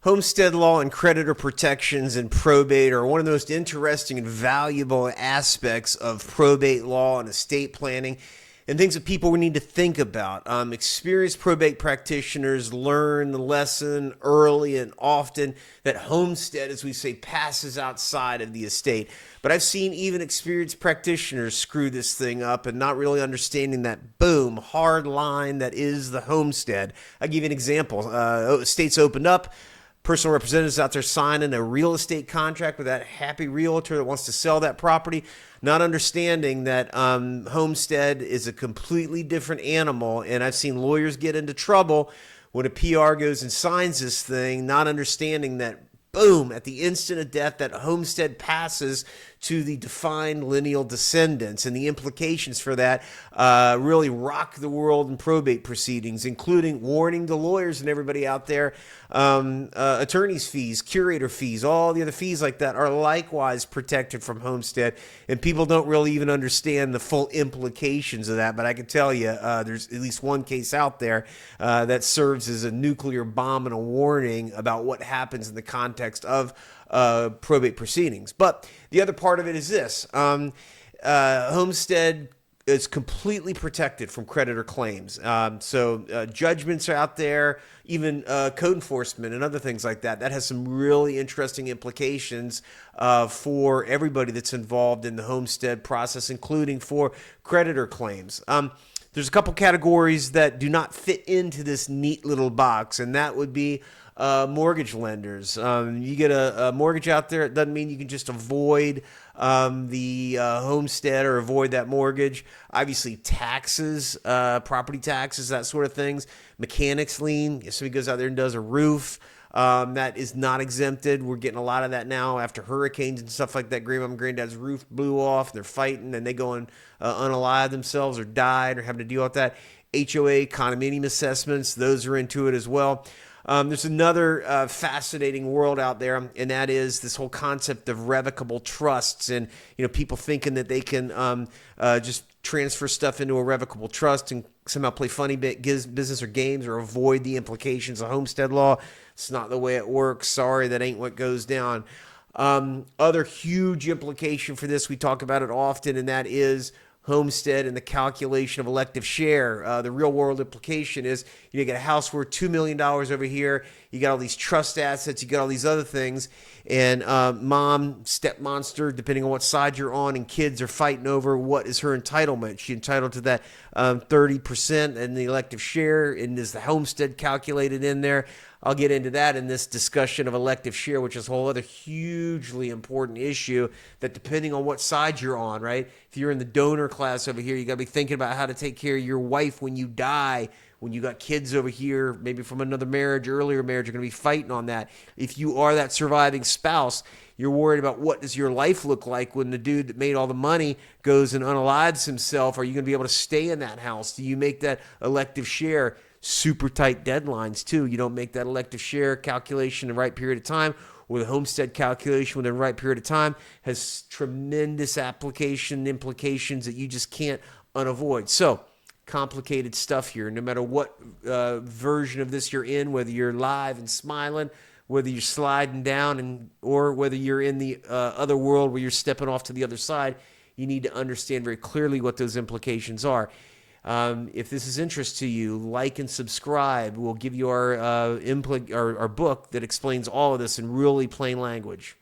Homestead law and creditor protections and probate are one of the most interesting and valuable aspects of probate law and estate planning, and things that people need to think about. Experienced probate practitioners learn the lesson early and often that homestead, as we say, passes outside of the estate. But I've seen even experienced practitioners screw this thing up and not really understanding that boom, hard line that is the homestead. I'll give you an example. Estates opened up. Personal representatives out there signing a real estate contract with that happy realtor that wants to sell that property, not understanding that homestead is a completely different animal. And I've seen lawyers get into trouble when a PR goes and signs this thing, not understanding that, boom, at the instant of death, that homestead passes to the defined lineal descendants, and the implications for that really rock the world in probate proceedings, including warning to lawyers and everybody out there. Attorney's fees, curator fees, all the other fees like that are likewise protected from homestead, and people don't really even understand the full implications of that. But I can tell you, there's at least one case out there that serves as a nuclear bomb and a warning about what happens in the context of probate proceedings. But the other part of it is this. Homestead is completely protected from creditor claims. So judgments are out there, even code enforcement and other things like that. That has some really interesting implications for everybody that's involved in the homestead process, including for creditor claims. There's a couple categories that do not fit into this neat little box, and that would be mortgage lenders. You get a mortgage out there, it doesn't mean you can just avoid the homestead or avoid that mortgage. Obviously, taxes, property taxes, that sort of things. Mechanics lien, if somebody goes out there and does a roof, that is not exempted. We're getting a lot of that now after hurricanes and stuff like that. Grandmom and granddad's roof blew off, they're fighting, and they go and unalive themselves or died or having to deal with that. HOA, condominium assessments, those are into it as well. There's another fascinating world out there, and that is this whole concept of revocable trusts, and people thinking that they can just transfer stuff into a revocable trust and somehow play funny business or games or avoid the implications of homestead law. It's not the way it works. Sorry, that ain't what goes down. Other huge implication for this, we talk about it often, and that is homestead and the calculation of elective share. The real world implication is you get a house worth $2 million over here. You got all these trust assets. You got all these other things. And mom, step monster, depending on what side you're on, and kids are fighting over what is her entitlement. She's entitled to that 30% and the elective share. And is the homestead calculated in there? I'll get into that in this discussion of elective share, which is a whole other hugely important issue that depending on what side you're on, right? If you're in the donor class over here, you got to be thinking about how to take care of your wife when you die. When you got kids over here, maybe from another marriage, earlier marriage, you're going to be fighting on that. If you are that surviving spouse, you're worried about what does your life look like when the dude that made all the money goes and unalives himself. Are you going to be able to stay in that house? Do you make that elective share? Super tight deadlines too. You don't make that elective share calculation in the right period of time, or the homestead calculation within the right period of time has tremendous implications that you just can't unavoid. So complicated stuff here. No matter what version of this you're in, whether you're live and smiling, whether you're sliding down, or whether you're in the other world where you're stepping off to the other side, you need to understand very clearly what those implications are. If this is interest to you, like and subscribe. We'll give you our book that explains all of this in really plain language.